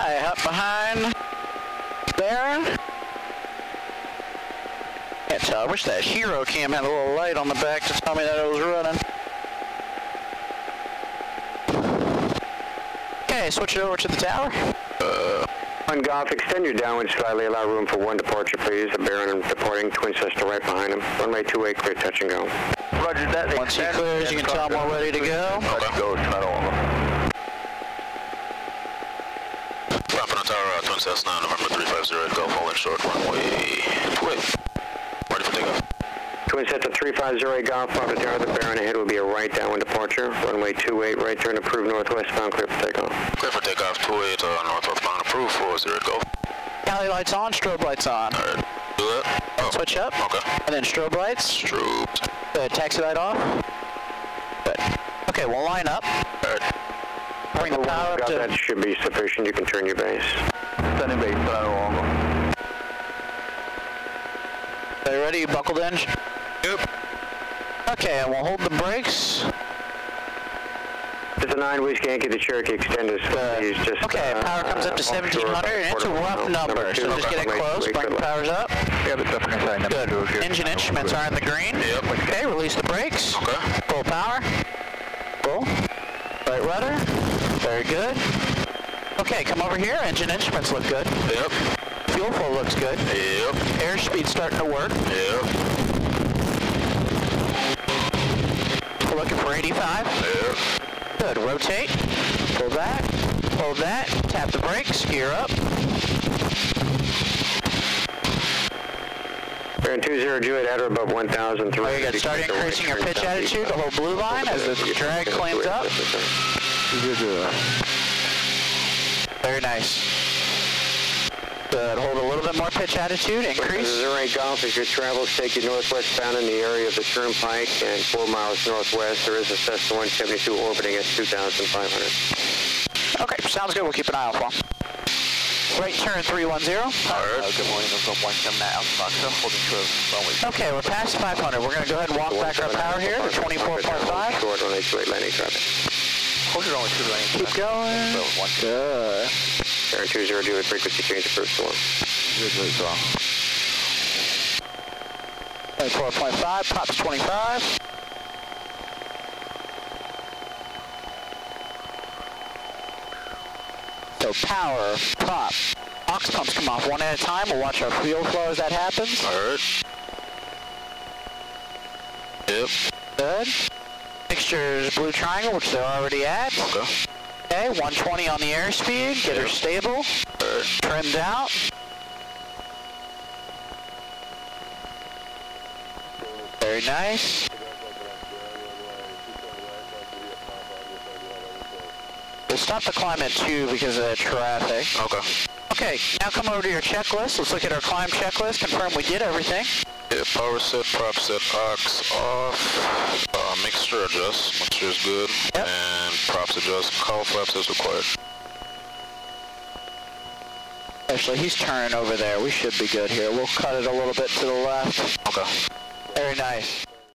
high, up behind there. Can't tell. I wish that hero cam had a little light on the back to tell me that it was running. Okay, switch it over to the tower. On Golf, extend your downwind slightly, allow room for one departure, please. The Baron departing, Twin Cessna right behind him. Runway 28, clear touch and go. Roger that. Once he clears, you can tell him we're ready to go. Okay. Go, Drop on the tower, Twin Cessna, November 350, Golf, holding short, runway 28. Ready for takeoff. Twin Cessna 350, Golf, off the tower. The Baron ahead will be a right downwind departure. Runway 28, right turn, approved northwestbound, clear for takeoff. Clear for takeoff, 28, northwestbound, approved, 40, Golf. Galley lights on, strobe lights on. Alright, do that. Oh. Switch up. Okay. And then strobe lights. Strobe. Good, taxi light off. Good. Okay, we'll line up. Alright. Bring the power up to... That should be sufficient. You can turn your base. Standing base, Are you ready? You buckled in? Yep. Okay, and we'll hold the brakes. It's a 9 Whiskey Yankee, the Cherokee extenders. Please just, okay, power comes up to 1700, and it's a rough number, so just get it close, bring the powers up. Yeah, but definitely. Good. Engine instruments are in the green. Yep. Okay, release the brakes. Okay. Full power. Full. Right rudder. Very good. Okay, come over here. Engine instruments look good. Yep. Fuel flow looks good. Yep. Airspeed's starting to work. Yep. We're looking for 85. Yep. Good. Rotate. Pull back. Hold that. Tap the brakes. Gear up. Baron 20 Juliet at or above 1,003. Very good. Start increasing your pitch attitude, the whole blue line, as the drag cleans up. Very nice. Good. Hold a little bit more pitch attitude. Increase. Missouri Golf, as your travels take you northwestbound in the area of the Turnpike and 4 miles northwest, there is a Cessna 172 orbiting at 2,500. Okay, sounds good. We'll keep an eye out for him. Right turn 310. Alright. Good morning, I'm from 179 Alpha, holding short runway. Okay, we're past 500. We're going to go ahead and walk back our power here to 24.5. Short on H-28 landing traffic. Hold your runway 2 landing Keep going. Good. Baron 20 Juliet, frequency change approved to 1. 24.5, pops 25. So power, prop, aux pumps come off one at a time. We'll watch our fuel flow as that happens. Alright. Yep. Good. Mixtures blue triangle, which they're already at. Okay. Okay, 120 on the airspeed. Get her stable. Trimmed out. Very nice. We'll stop the climb at 2 because of the traffic. Okay. Okay, now come over to your checklist. Let's look at our climb checklist. Confirm we did everything. Yeah, power set, prop set, aux off, mixture adjust, mixture is good, yep. And props adjust, cowl flaps as required. Actually, he's turning over there. We should be good here. We'll cut it a little bit to the left. Okay. Very nice.